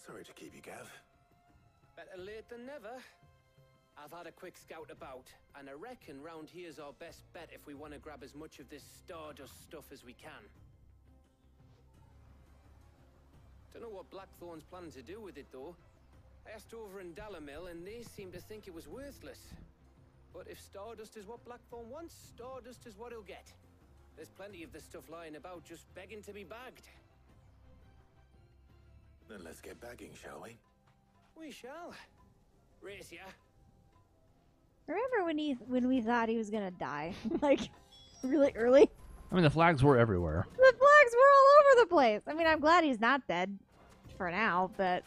Sorry to keep you, Gav. Better late than never. I've had a quick scout about, and I reckon round here's our best bet if we want to grab as much of this Stardust stuff as we can. Don't know what Blackthorn's planning to do with it, though. I asked over in Dalamil, and they seem to think it was worthless. But if Stardust is what Blackthorn wants, Stardust is what he'll get. There's plenty of this stuff lying about, just begging to be bagged. Then let's get bagging, shall we? We shall. Race ya. Remember when we thought he was gonna die, like really early? I mean, the flags were everywhere. The flags were all over the place. I mean, I'm glad he's not dead for now, but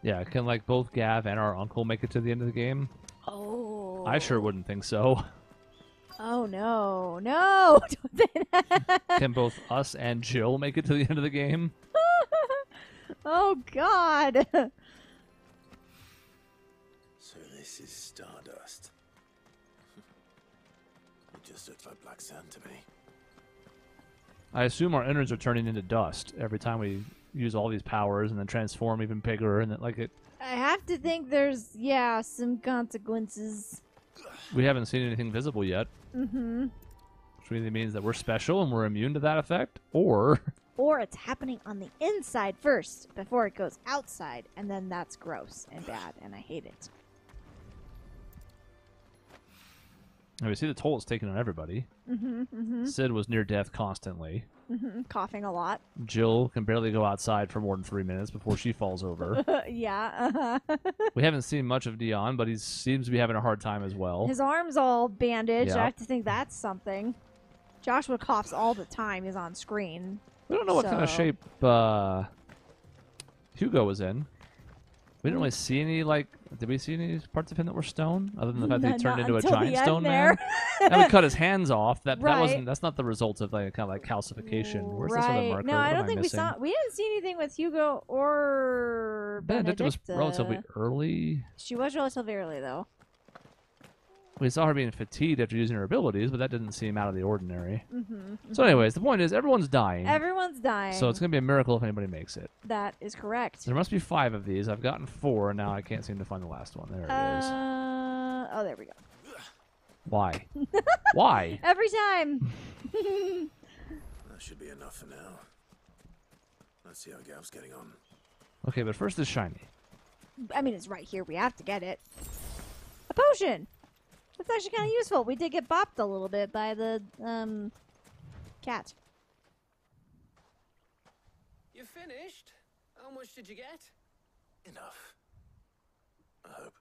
Yeah, can like both Gav and our uncle make it to the end of the game? Oh. I sure wouldn't think so. Oh no, no! Don't say that. Can both us and Jill make it to the end of the game? Oh God. So this is Stardust. It just looks like black sand to me. I assume our innards are turning into dust every time we use all these powers and then transform even bigger and then like it. I have to think there's some consequences. We haven't seen anything visible yet. Mm-hmm. Which really means that we're special and we're immune to that effect, or it's happening on the inside first before it goes outside, and then that's gross and bad, and I hate it. and we see the toll it's taken on everybody. Mm-hmm. Mm-hmm. Sid was near death constantly. Mm-hmm. Coughing a lot. Jill can barely go outside for more than 3 minutes before she falls over. Yeah. We haven't seen much of Dion, but he seems to be having a hard time as well. His arm's all bandaged. Yeah. I have to think that's something. Joshua coughs all the time. He's on screen. We don't know what kind of So- shape Hugo was in. We didn't really see any, like, did we see any parts of him that were stone? Other than the fact that he turned Not into a until giant the end stone there. man? And we cut his hands off. That Right. wasn't, that's not the result of, like, kind of like calcification. Where's this other Right. marker? No, What I am don't think we missing? saw. We didn't see anything with Hugo or Benedicta was relatively Benedicta. early. She was relatively early, though. We saw her being fatigued after using her abilities, but that didn't seem out of the ordinary. Mm-hmm. So anyways, the point is everyone's dying. Everyone's dying. So it's going to be a miracle if anybody makes it. That is correct. There must be 5 of these. I've gotten 4, and now I can't seem to find the last one. There it is. Oh, there we go. Why? Why? Every time. That should be enough for now. Let's see how Gav's getting on. Okay, but first is shiny. I mean, it's right here. We have to get it. A potion. That's actually kind of useful. We did get bopped a little bit by the cat. You finished? How much did you get? Enough. I hope.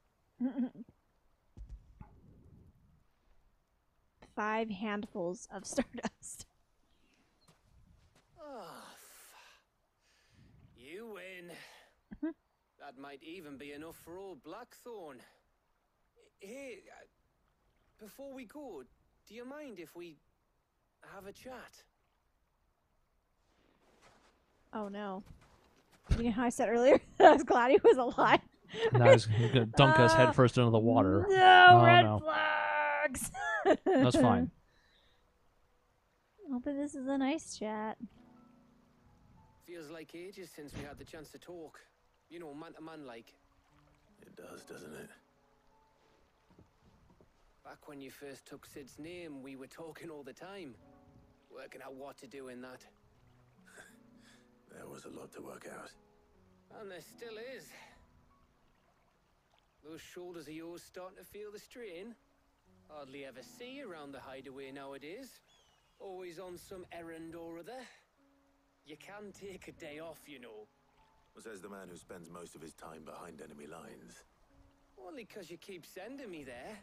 5 handfuls of stardust. Oh, you win. That might even be enough for old Blackthorn. Hey, before we go, do you mind if we have a chat? Oh no. You know how I said earlier I was glad he was alive? Now he's going to dunk us head first into the water. No, Oh, red no. flags. That's fine. Oh, but this is a nice chat. Feels like ages since we had the chance to talk. You know, man to man like. It does, doesn't it? Back when you first took Sid's name, we were talking all the time. Working out what to do in that. There was a lot to work out. And there still is. Those shoulders of yours starting to feel the strain. Hardly ever see you around the hideaway nowadays. Always on some errand or other. You can take a day off, you know. Says the man who spends most of his time behind enemy lines. Only 'cause you keep sending me there.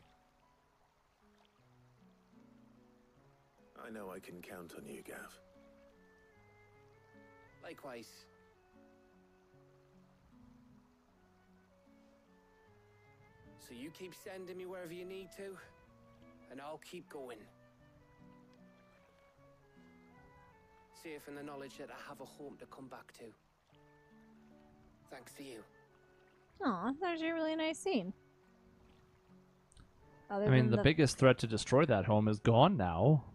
I know I can count on you, Gav. Likewise. So you keep sending me wherever you need to, and I'll keep going. Safe in the knowledge that I have a home to come back to. Thanks to you. Aw, that's actually a really nice scene. Other I mean, than the biggest threat to destroy that home is gone now.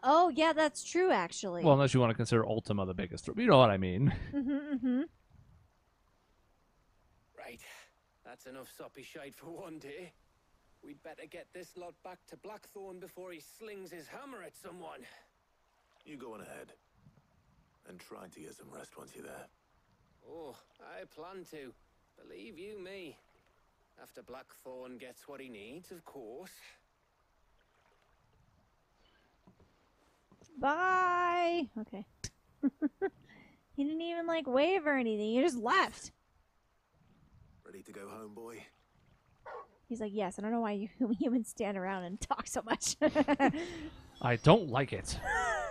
Oh, yeah, that's true, actually. Well, unless you want to consider Ultima the biggest. You know what I mean. Right. That's enough soppy shite for one day. We'd better get this lot back to Blackthorn before he slings his hammer at someone. You go on ahead. And try to get some rest once you're there. Oh, I plan to. Believe you me. After Blackthorn gets what he needs, of course. Bye. Okay. He didn't even, like, wave or anything. He just left. Ready to go home, boy? He's like, yes, I don't know why you humans stand around and talk so much. I don't like it.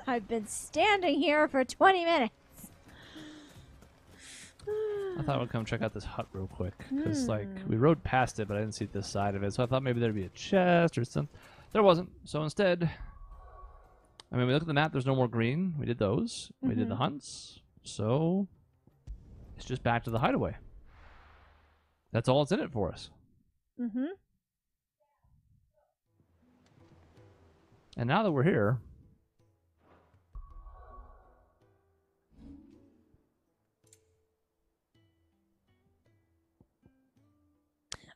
I've been standing here for 20 minutes. I thought I would come check out this hut real quick. Because, like, we rode past it, but I didn't see this side of it. So I thought maybe there'd be a chest or something. There wasn't. So instead, I mean, we look at the map, there's no more green. We did those. We did the hunts. So it's just back to the hideaway. That's all it's in it for us. And now that we're here,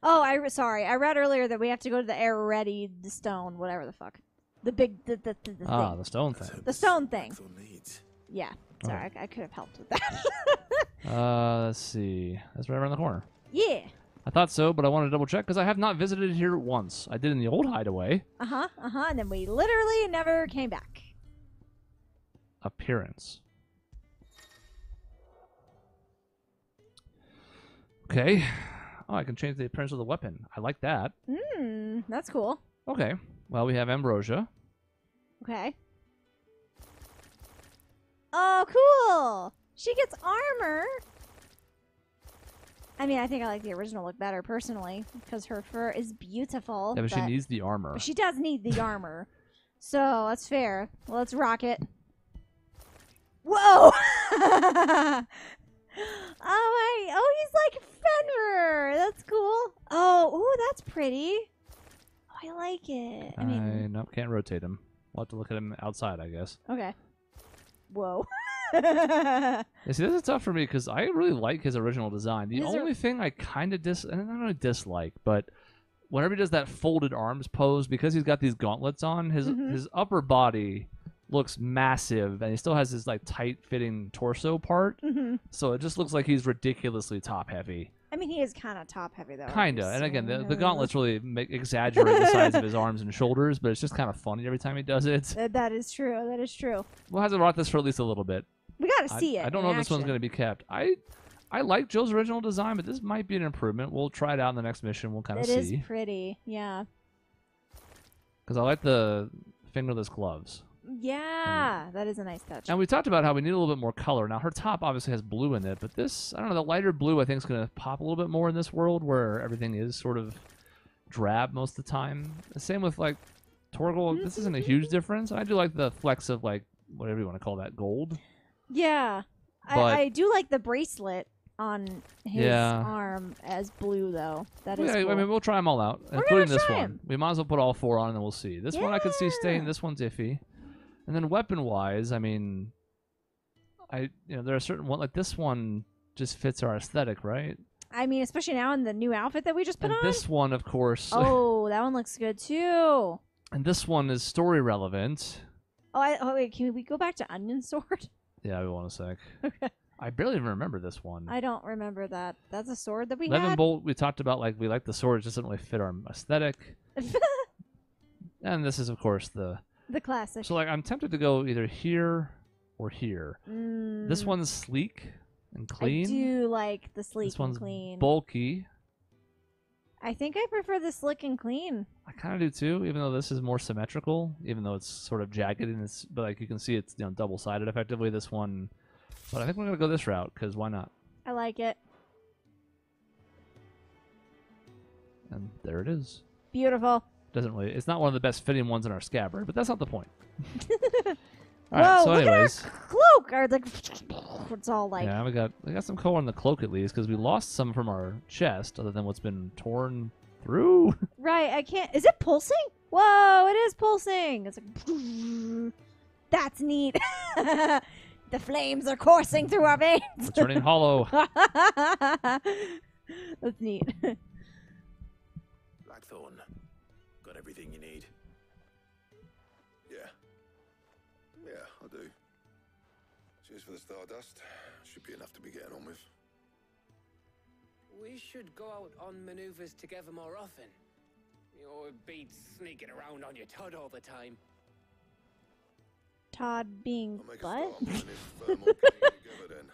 oh, sorry. I read earlier that we have to go to the air ready the stone, whatever the fuck. The big, the thing. the stone thing. The stone thing. Needs. Yeah. Sorry, I could have helped with that. Let's see. That's right around the corner. Yeah. I thought so, but I wanted to double check because I have not visited here once. I did in the old hideaway. And then we literally never came back. Appearance. Okay. Oh, I can change the appearance of the weapon. I like that. That's cool. Okay. Well, we have Ambrosia. Okay. Oh, cool! She gets armor. I mean, I think I like the original look better, personally, because her fur is beautiful. Yeah, but she needs the armor. But she does need the armor. So, that's fair. Well, let's rock it. Whoa! Oh, he's like Fenrir. That's cool. Oh, ooh, that's pretty. Oh, I like it. I mean, nope, can't rotate him. We'll have to look at him outside, I guess. okay. Whoa. Yeah, see, this is tough for me because I really like his original design. The only thing I kind of dislike, but whenever he does that folded arms pose, because he's got these gauntlets on, his upper body looks massive, and he still has his like tight-fitting torso part. So it just looks like he's ridiculously top-heavy. I mean, he is kind of top-heavy, though. Kinda, and again, the gauntlets really exaggerate the size of his arms and shoulders, but it's just kind of funny every time he does it. That is true. That is true. We'll have to rock this for at least a little bit. We gotta see it. I don't know if this one's going to be kept. I like Joe's original design, but this might be an improvement. We'll try it out in the next mission. We'll kind of see. It is pretty, yeah. Because I like the fingerless gloves. Yeah, that is a nice touch. And we talked about how we need a little bit more color. Now, her top obviously has blue in it, but this, I don't know, the lighter blue I think is going to pop a little bit more in this world where everything is sort of drab most of the time. Same with, like, Torgal. This isn't a huge difference. I do like the flecks of, like, whatever you want to call that, gold. Yeah. I do like the bracelet on his arm as blue, though. That is cool. I mean, we'll try them all out, including this one. We might as well put all four on and then we'll see. This one I could see staying. This one's iffy. And then weapon-wise, I mean, there are certain ones, like this one just fits our aesthetic, right? I mean, especially now in the new outfit that we just put on. This one, of course. Oh, that one looks good, too. And this one is story relevant. Oh, wait, can we go back to Onion Sword? Yeah, we want a sec. Okay. I barely even remember this one. I don't remember that. That's a sword that we Levin had? Bolt, we talked about, like, we like the sword. It just doesn't really fit our aesthetic. And this is, of course, the classic. So, like, I'm tempted to go either here or here. This one's sleek and clean. I do like the sleek this one's and clean. Bulky. I think I prefer the slick and clean. I kind of do too, even though this is more symmetrical, even though it's sort of jagged and it's, but like you can see it's double-sided effectively. This one, but I think we're gonna go this route because why not? I like it. And there it is. Beautiful. Doesn't really. It's not one of the best fitting ones in our scabbard, but that's not the point. All Whoa! right, so look anyways, at our cloak. Or like, it's all like. Yeah, we got some color on the cloak at least because we lost some from our chest, other than what's been torn through. Right, I can't. Is it pulsing? Whoa! It is pulsing. It's like. That's neat. The flames are coursing through our veins. We're turning hollow. That's neat. Blackthorn. Got everything you need. Yeah. Yeah, I do. Cheers for the stardust. Should be enough to be getting on with. We should go out on maneuvers together more often. You know, it beats sneaking around on your Todd all the time. Todd being I'll make a butt? start on putting this thermal gang together then.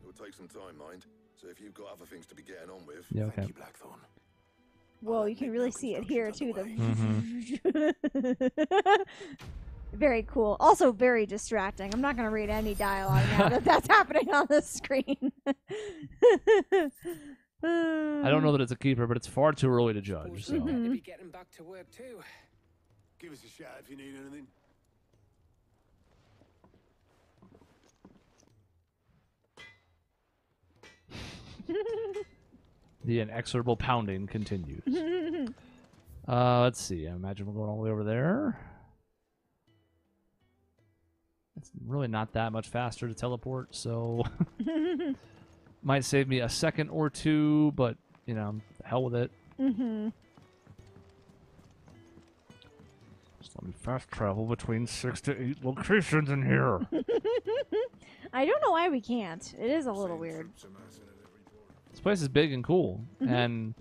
It'll take some time, mind. So if you've got other things to be getting on with, Yeah, okay. Thank you, Blackthorn. Whoa, you can really see it here too. The Mm-hmm. Very cool. Also very distracting. I'm not going to read any dialogue now that that's happening on the screen. I don't know that it's a keeper, but it's far too early to judge. So. We'd better be getting back to work too. Give us a shout if you need anything. The inexorable pounding continues. Let's see. I imagine we're going all the way over there. It's really not that much faster to teleport, so might save me a second or two, but you know, the hell with it. Just let me fast travel between 6 to 8 locations in here. I don't know why we can't. It is a little weird. This place is big and cool, and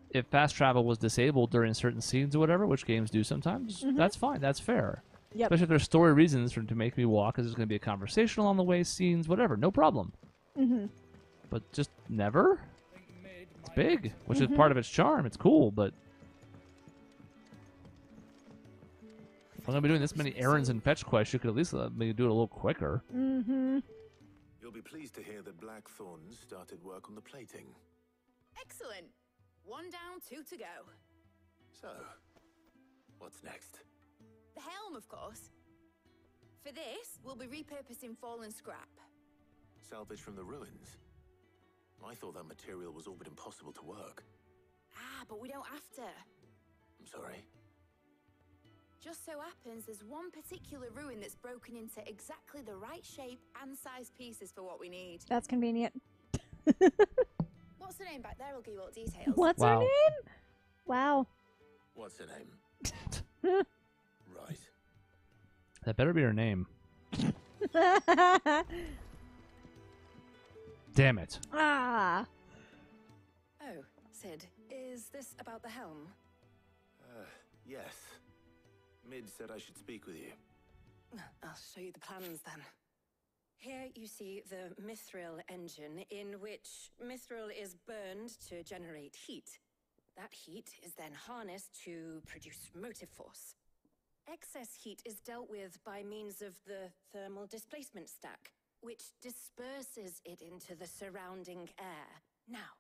if fast travel was disabled during certain scenes or whatever, which games do sometimes, that's fine. That's fair. Yep. Especially if there's story reasons to make me walk, because there's going to be a conversation along the way, scenes, whatever. No problem. But just never? It's big, which is part of its charm. It's cool, but if I'm going to be doing this many errands and fetch quests, you could at least let me do it a little quicker. You'll be pleased to hear that Blackthorn started work on the plating. Excellent. 1 down, 2 to go. So, what's next? The helm, of course. For this, we'll be repurposing fallen scrap. Salvage from the ruins? I thought that material was all but impossible to work. Ah, but we don't have to. I'm sorry. Just so happens there's one particular ruin that's broken into exactly the right shape and size pieces for what we need. That's convenient. What's the name back there? I'll give you all details. What's her Wow. name? Wow. What's her name? Right. That better be her name. Damn it. Ah. Oh, Sid, is this about the helm? Yes. Mid said I should speak with you. I'll show you the plans then. Here you see the mithril engine, in which mithril is burned to generate heat. That heat is then harnessed to produce motive force. Excess heat is dealt with by means of the thermal displacement stack, which disperses it into the surrounding air. Now,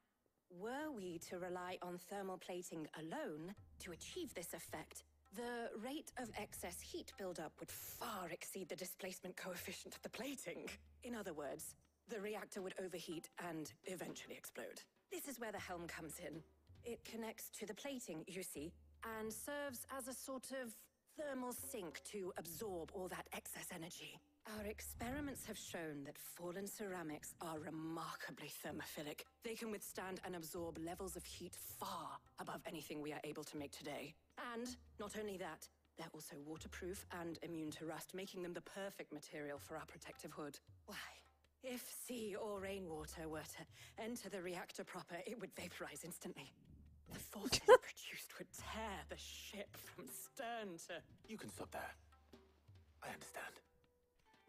were we to rely on thermal plating alone to achieve this effect, the rate of excess heat buildup would far exceed the displacement coefficient of the plating. In other words, the reactor would overheat and eventually explode. This is where the helm comes in. It connects to the plating, you see, and serves as a sort of thermal sink to absorb all that excess energy. Our experiments have shown that fallen ceramics are remarkably thermophilic. They can withstand and absorb levels of heat far above anything we are able to make today. And not only that, they're also waterproof and immune to rust, making them the perfect material for our protective hood. Why, if sea or rainwater were to enter the reactor proper, it would vaporize instantly. The forces produced would tear the ship from stern to... You can stop there. I understand.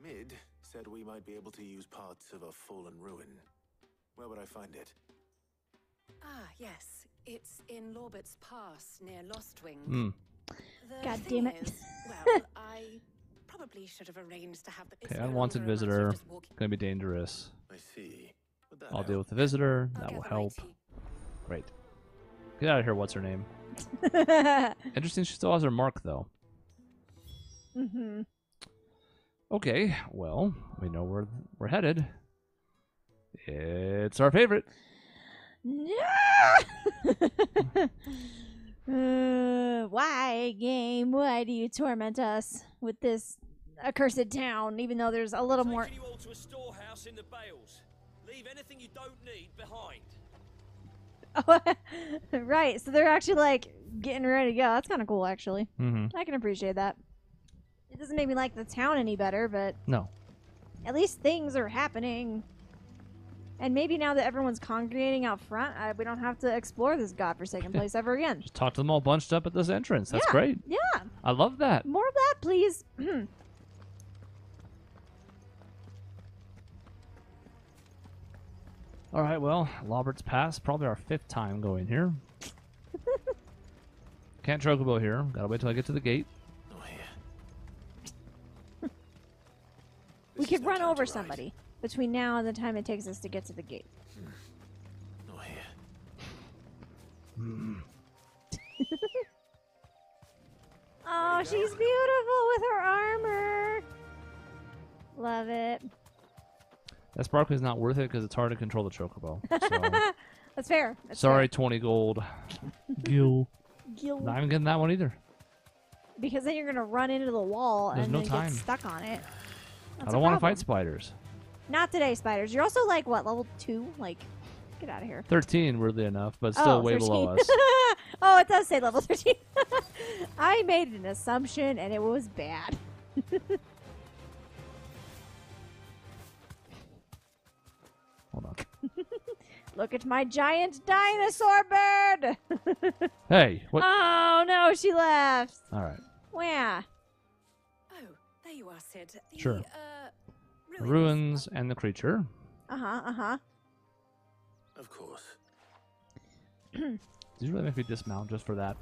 Mid said we might be able to use parts of a fallen ruin. Where would I find it? Ah, yes. It's in Lorbert's Pass, near Lostwing. The God thing damn it. is, well, I probably should have arranged to have the... Okay, unwanted visitor. Gonna be dangerous. I see. Would that I'll help? deal with the visitor. That will help. Great. Get out of here. What's her name? Interesting. She still has her mark, though. Okay. Well, we know where we're headed. It's our favorite. Why, game? Why do you torment us with this accursed town, even though there's a little more. Taking you all to a storehouse in the Bales. Leave anything you don't need behind. Right, so they're actually like getting ready to go. That's kind of cool, actually. Mm-hmm. I can appreciate that. It doesn't make me like the town any better, but No. at least things are happening. And maybe now that everyone's congregating out front, we don't have to explore this godforsaken place ever again. Just talk to them all bunched up at this entrance. That's great. Yeah. I love that. More of that, please. All right, well, Lobert's Pass, probably our 5th time going here. Can't chocobo here. Gotta wait till I get to the gate. Oh, here. We could run over somebody between now and the time it takes us to get to the gate. Oh, here. Oh, she's beautiful with her armor. Love it. That sparkling is not worth it because it's hard to control the chocobo. So. That's fair. That's Sorry, fair. 20 gold. Gil. Gil. Not even getting that one either. Because then you're gonna run into the wall There's and no then time. get stuck on it. I don't want to fight spiders. Not today, spiders. You're also like what, level 2? Like, get out of here. 13, weirdly enough, but still way 13. below us. Oh, it does say level 13. I made an assumption and it was bad. Hold on. Look at my giant dinosaur bird. Hey, what? Oh no, she left. All right. Where? Oh, there you are, Sid. The, Sure. ruins. Ruins and the creature. Of course. Did you really make me dismount just for that?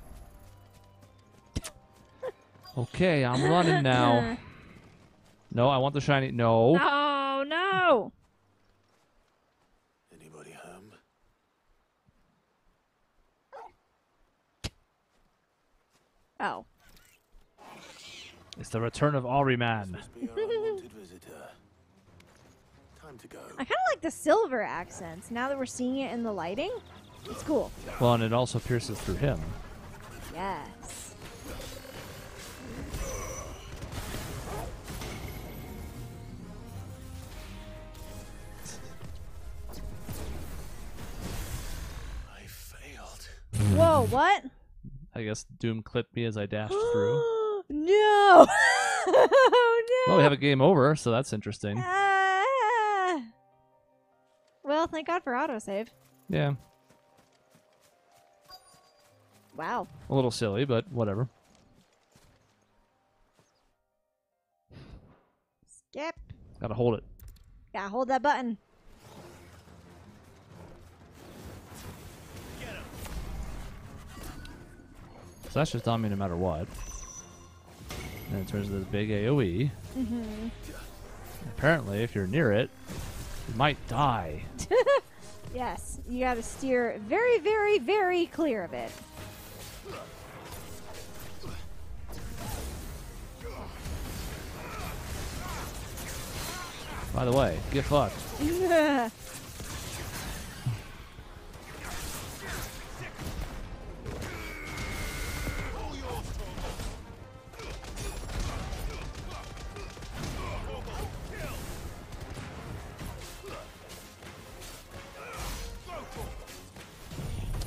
Okay, I'm running now. No, I want the shiny. No. Oh no. Anybody home? Oh. It's the return of Ahriman. Must be our unwanted visitor. Time to go. I kind of like the silver accents now that we're seeing it in the lighting. It's cool. Well, and it also pierces through him. Yes. I failed. Whoa, what? I guess Doom clipped me as I dashed through. No. Oh no. Well, we have a game over, so that's interesting. Well, thank God for autosave. Yeah, Wow. a little silly, but whatever. Skip. Gotta hold it. Yeah, hold that button. So that's just on me no matter what. And it turns into this big AoE. Mm-hmm. Apparently, if you're near it, you might die. Yes, you gotta steer very, very, very clear of it. By the way, get fucked.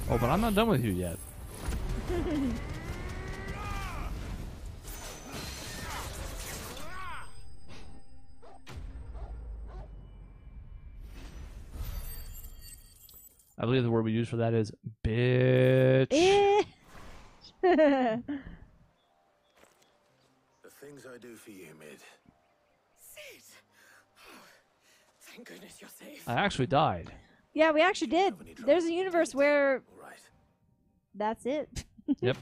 Oh, but I'm not done with you yet. I believe the word we use for that is bitch. The things I do for you, Mid. Sid! Oh, thank goodness you're safe. I actually died. Yeah, we actually did. There's a universe where All right. that's it. Yep.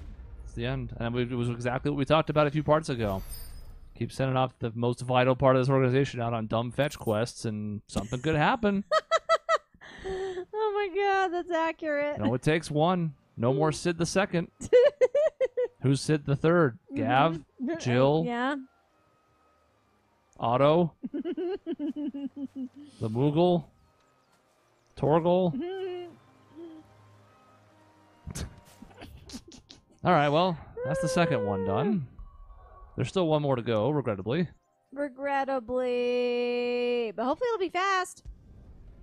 It's the end. And it was exactly what we talked about a few parts ago. Keep sending off the most vital part of this organization out on dumb fetch quests, and something could happen. Oh my God, that's accurate. No, it takes one. No more Sid the second. Who's Sid the third? Gav? Jill? Yeah. Otto? The Moogle? Torgal? All right, well, that's the second one done. There's still one more to go, regrettably. regrettably. But hopefully it'll be fast.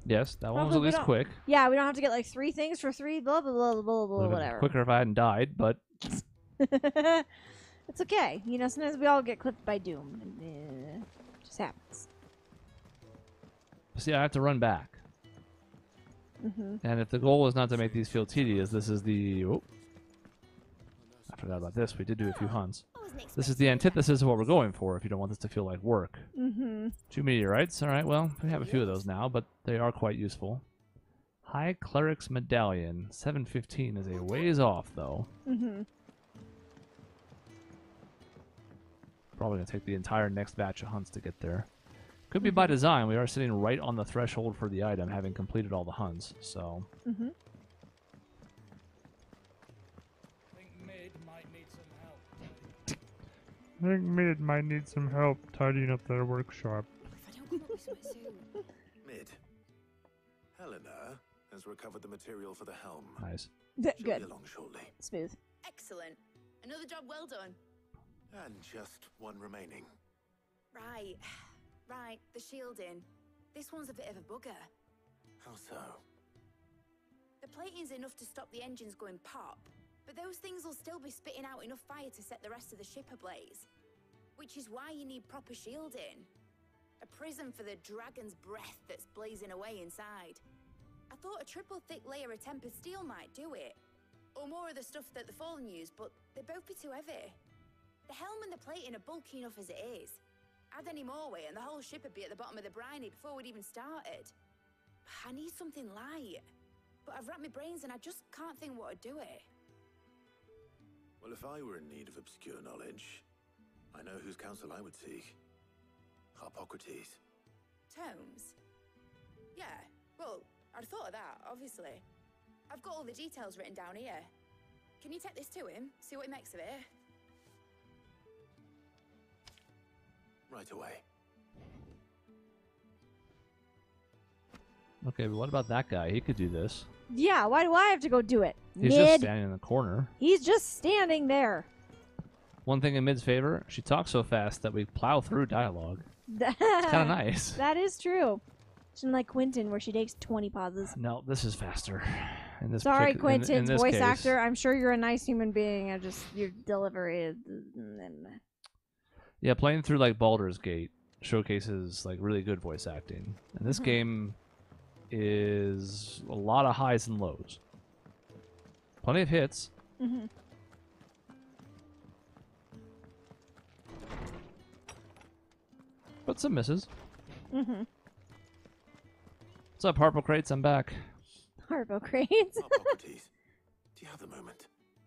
Yes, that one was Hopefully at least quick. Yeah, we don't have to get like 3 things for 3 blah blah blah blah blah Would've been whatever. quicker if I hadn't died, but It's okay. You know, sometimes we all get clipped by doom. And, it just happens. see, I have to run back. And if the goal is not to make these feel tedious, this is the... Oh, I forgot about this. We did do a few hunts. This is the antithesis of what we're going for if you don't want this to feel like work. 2 meteorites. All right, well, we have a few of those now, but they are quite useful. High Cleric's Medallion. 715 is a ways off, though. Probably going to take the entire next batch of hunts to get there. Could be by design. We are sitting right on the threshold for the item, having completed all the hunts, so... I think Mid might need some help. I think Mid might need some help tidying up their workshop. If I don't come up with something soon. Mid. Helena has recovered the material for the helm. Nice. She'll be Good. along shortly. Smooth. Excellent. Another job well done. And just one remaining. Right. Right, the shielding. This one's a bit of a bugger. How so? The plating's enough to stop the engines going pop, but those things will still be spitting out enough fire to set the rest of the ship ablaze. Which is why you need proper shielding. A prism for the dragon's breath that's blazing away inside. I thought a triple thick layer of tempered steel might do it. Or more of the stuff that the Fallen use, but they'd both be too heavy. The helm and the plating are bulky enough as it is. Add any more weight and the whole ship would be at the bottom of the briny before we'd even started. I need something light. But I've racked my brains and I just can't think what would do it. Well, if I were in need of obscure knowledge, I know whose counsel I would seek. Harpocrates. Tomes? Yeah, well, I'd thought of that, obviously. I've got all the details written down here. Can you take this to him, see what he makes of it? Right away. Okay, but what about that guy? He could do this. Yeah, why do I have to go do it? He's just standing in the corner. He's just standing there. One thing in Mid's favor, she talks so fast that we plow through dialogue. It's kind of nice. That is true. She's unlike Quentin, where she takes 20 pauses. No, this is faster. In this Sorry, Quentin's Quentin's voice case. actor. I'm sure you're a nice human being. Your delivery is... Yeah, playing through like Baldur's Gate showcases like really good voice acting. And this game is a lot of highs and lows. Plenty of hits. But some misses. What's up, Harpo Crates? I'm back. Harpo Crates. Harpocrates, do you have the moment?